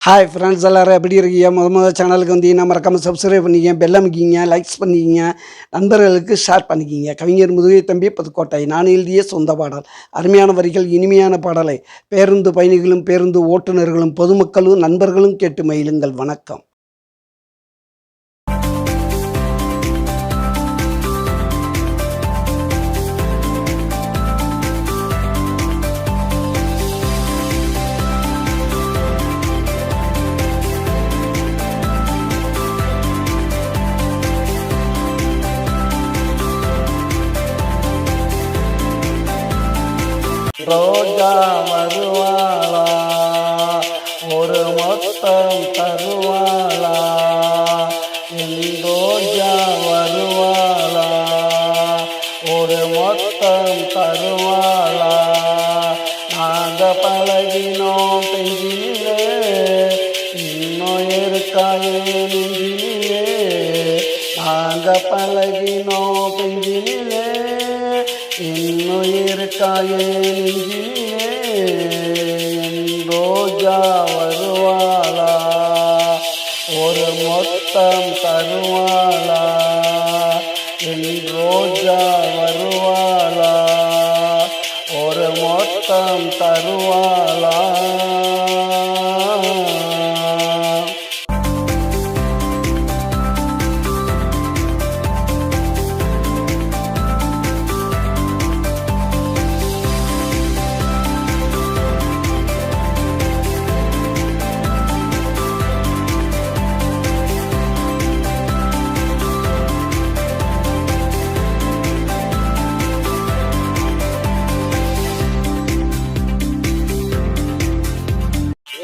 Hi friends எல்லாரும் எப்படி இருக்கீங்க? முதல் சேனலுக்கு வந்தீங்கன்னா மறக்காமல் சப்ஸ்கிரைப் பண்ணிக்கிங்க, பெல் அமைக்கிங்க, லைக்ஸ் பண்ணிக்கிங்க, நண்பர்களுக்கு ஷேர் பண்ணிக்கிங்க. கவிஞர் முதுகை தம்பி புதுக்கோட்டை. நான் எழுதிய சொந்த பாடல். அருமையான வரிகள், இனிமையான பாடலை பேருந்து பயணிகளும், பேருந்து ஓட்டுநர்களும், பொதுமக்களும், நண்பர்களும் கேட்டு மகிழுங்கள். வணக்கம். ரோஜா வருவாளா, ஒரு மொத்தம் தருவாளா, என் ரோஜா வருவாளா, ஒரு மொத்தம் தருவாளா. நாங்க பழகினோம் பெஞ்சிலே, இன்னும் இருக்காயே நெஞ்சிலே. நாங்க பழகினோம் பெஞ்சிலே, இன்னும் இருக்காயே நெஞ்சிலே. என் ரோஜா வருவாளா, ஒரு மொத்தம் தருவாளா, என் ரோஜா வருவாளா, ஒரு மொத்தம் தருவாளா.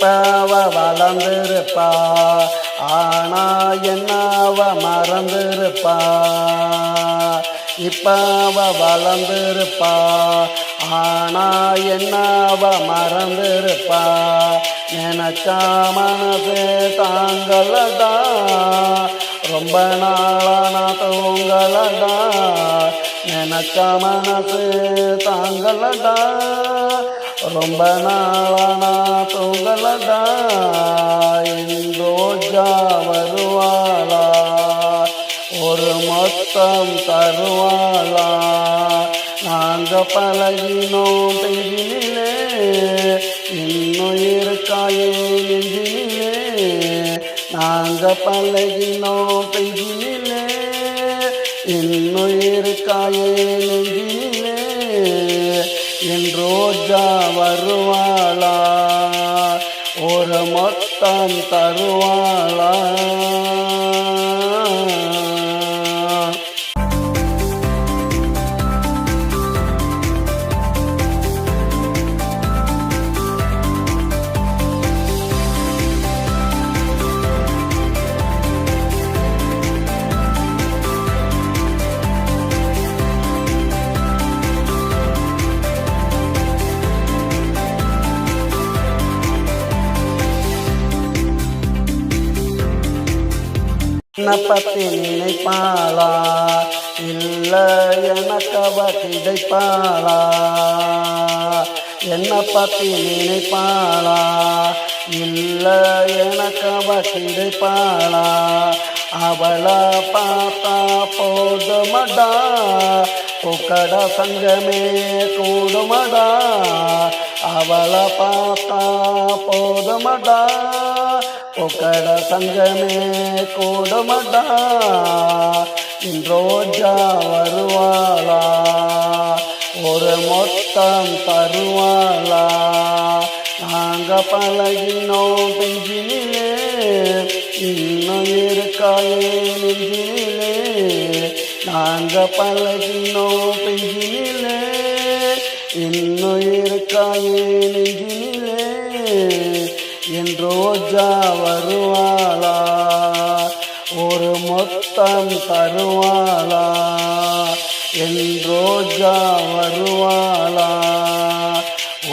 அவ வளர்ந்திருப்பா, ஆனா என்னவ மறந்திருப்பா. இப்ப அவ வளர்ந்திருப்பா, ஆனா என்னவ மறந்திருப்பா. நினைச்சா மனசு தாங்களடா, ரொம்ப நாளான தூங்களடா. நினைச்சா மனசு தாங்களடா, ரொம்ப நாளானா தூங்களடா. என் ரோஜா வருவாளா, ஒரு மொத்தம் தருவாளா. நாங்க பழகினோம் பெஞ்சிலே, இன்னும் இருக்காயே நெஞ்சிலே. நாங்க பழகினோம் பெஞ்சிலே, இன்னும் இருக்காயே நெஞ்சிலே. என் ரோஜா வருவாளா, ஒரு மொத்தம் தருவாளா. என்ன பத்தி நினைப்பாளா, இல்ல எனக்கு அவ கிடைப்பாளா. என்ன பத்தி நினைப்பாளா, இல்ல எனக்கு அவ கிடைப்பாளா. அவளை பார்த்தா போதுமடா, உக்கட சங்கமே கூடுமடா. அவளை பார்த்தா போதுமடா, உக்கட சங்கமே கூடுமடா. என் ரோஜா வருவாளா, ஒரு மொத்தம் தருவாளா. நாங்க பழகினோம் பெஞ்சிலே, இன்னும் இருக்காயே நெஞ்சிலே. நாங்க பழகினோம் பெஞ்சிலே, இன்னும் இருக்காயே நெஞ்சிலே. என் ரோஜா வருவாளா, ஒரு மொத்தம் தருவாளா. என் ரோஜா வருவாளா,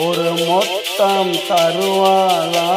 ஒரு மொத்தம் தருவாளா.